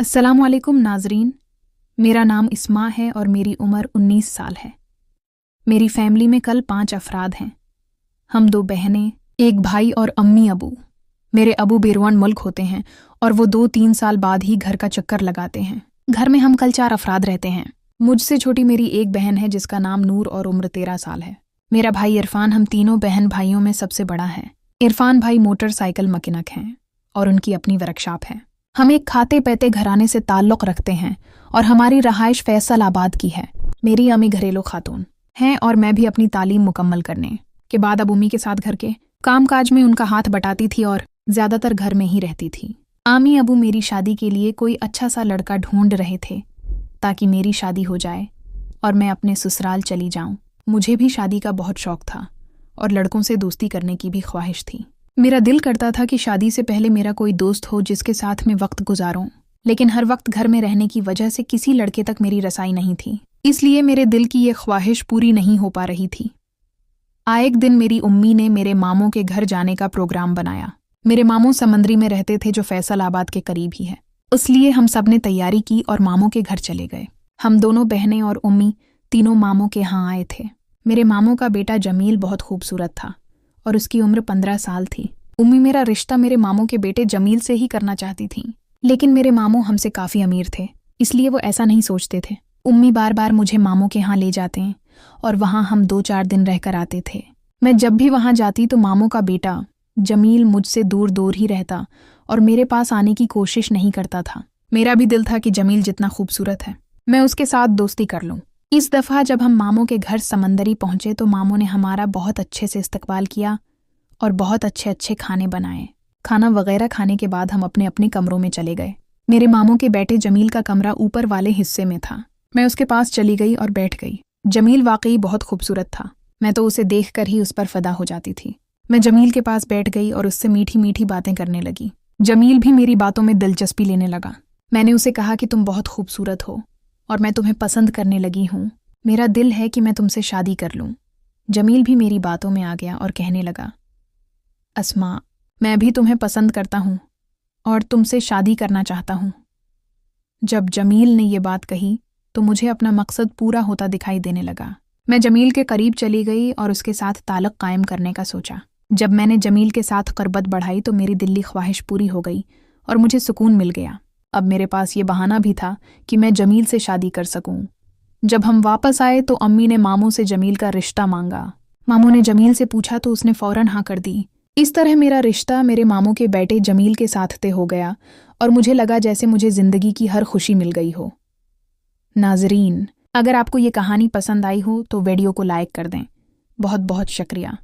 अस्सलामुअलैकुम नाजरीन, मेरा नाम इस्मा है और मेरी उम्र 19 साल है। मेरी फैमिली में कल 5 अफराद हैं। हम 2 बहनें, एक भाई और अम्मी अबू। मेरे अबू बिरवान मुल्क होते हैं और वो 2-3 साल बाद ही घर का चक्कर लगाते हैं। घर में हम कल 4 अफराद रहते हैं। मुझसे छोटी मेरी एक बहन है जिसका नाम नूर और उम्र 13 साल है। मेरा भाई इरफान हम तीनों बहन भाइयों में सबसे बड़ा है। इरफान भाई मोटरसाइकिल मकीनक हैं और उनकी अपनी वर्कशॉप है। हम एक खाते पैते घराने से ताल्लुक़ रखते हैं और हमारी रहाइश फैसलाबाद की है। मेरी अम्मी घरेलू खातून हैं और मैं भी अपनी तालीम मुकम्मल करने के बाद अब अम्मी के साथ घर के कामकाज में उनका हाथ बटाती थी और ज़्यादातर घर में ही रहती थी। आमी अबू मेरी शादी के लिए कोई अच्छा सा लड़का ढूंढ रहे थे ताकि मेरी शादी हो जाए और मैं अपने ससुराल चली जाऊं। मुझे भी शादी का बहुत शौक था और लड़कों से दोस्ती करने की भी ख्वाहिश थी। मेरा दिल करता था कि शादी से पहले मेरा कोई दोस्त हो जिसके साथ मैं वक्त गुजारूं, लेकिन हर वक्त घर में रहने की वजह से किसी लड़के तक मेरी रसाई नहीं थी, इसलिए मेरे दिल की ये ख्वाहिश पूरी नहीं हो पा रही थी। एक दिन मेरी उम्मी ने मेरे मामों के घर जाने का प्रोग्राम बनाया। मेरे मामों समंदरी में रहते थे जो फैसलाबाद के करीब ही है, इसलिए हम सब ने तैयारी की और मामों के घर चले गए। हम दोनों बहनें और उम्मी तीनों मामों के यहाँ आए थे। मेरे मामों का बेटा जमील बहुत खूबसूरत था और उसकी उम्र 15 साल थी। उम्मी मेरा रिश्ता मेरे मामों के बेटे जमील से ही करना चाहती थीं, लेकिन मेरे मामों हमसे काफ़ी अमीर थे, इसलिए वो ऐसा नहीं सोचते थे। उम्मी बार बार मुझे मामों के यहाँ ले जाते और वहाँ हम 2-4 दिन रहकर आते थे। मैं जब भी वहाँ जाती तो मामों का बेटा जमील मुझसे दूर दूर ही रहता और मेरे पास आने की कोशिश नहीं करता था। मेरा भी दिल था कि जमील जितना खूबसूरत है मैं उसके साथ दोस्ती कर लूँ। इस दफ़ा जब हम मामों के घर समंदरी पहुँचे तो मामों ने हमारा बहुत अच्छे से इस्तकबाल किया और बहुत अच्छे अच्छे खाने बनाए। खाना वगैरह खाने के बाद हम अपने अपने कमरों में चले गए। मेरे मामों के बेटे जमील का कमरा ऊपर वाले हिस्से में था। मैं उसके पास चली गई और बैठ गई। जमील वाकई बहुत खूबसूरत था। मैं तो उसे देखकर ही उस पर फ़िदा हो जाती थी। मैं जमील के पास बैठ गई और उससे मीठी मीठी बातें करने लगी। जमील भी मेरी बातों में दिलचस्पी लेने लगा। मैंने उसे कहा कि तुम बहुत खूबसूरत हो और मैं तुम्हें पसंद करने लगी हूँ। मेरा दिल है कि मैं तुमसे शादी कर लूँ। जमील भी मेरी बातों में आ गया और कहने लगा, अस्मा, मैं भी तुम्हें पसंद करता हूँ और तुमसे शादी करना चाहता हूँ। जब जमील ने ये बात कही तो मुझे अपना मकसद पूरा होता दिखाई देने लगा। मैं जमील के करीब चली गई और उसके साथ ताल्लुक़ कायम करने का सोचा। जब मैंने जमील के साथ क़रबत बढ़ाई तो मेरी दिल्ली ख्वाहिश पूरी हो गई और मुझे सुकून मिल गया। अब मेरे पास ये बहाना भी था कि मैं जमील से शादी कर सकूं। जब हम वापस आए तो अम्मी ने मामों से जमील का रिश्ता मांगा। मामों ने जमील से पूछा तो उसने फ़ौरन हाँ कर दी। इस तरह मेरा रिश्ता मेरे मामों के बेटे जमील के साथ तय हो गया और मुझे लगा जैसे मुझे ज़िंदगी की हर खुशी मिल गई हो। नाजरीन, अगर आपको ये कहानी पसंद आई हो तो वीडियो को लाइक कर दें। बहुत बहुत शुक्रिया।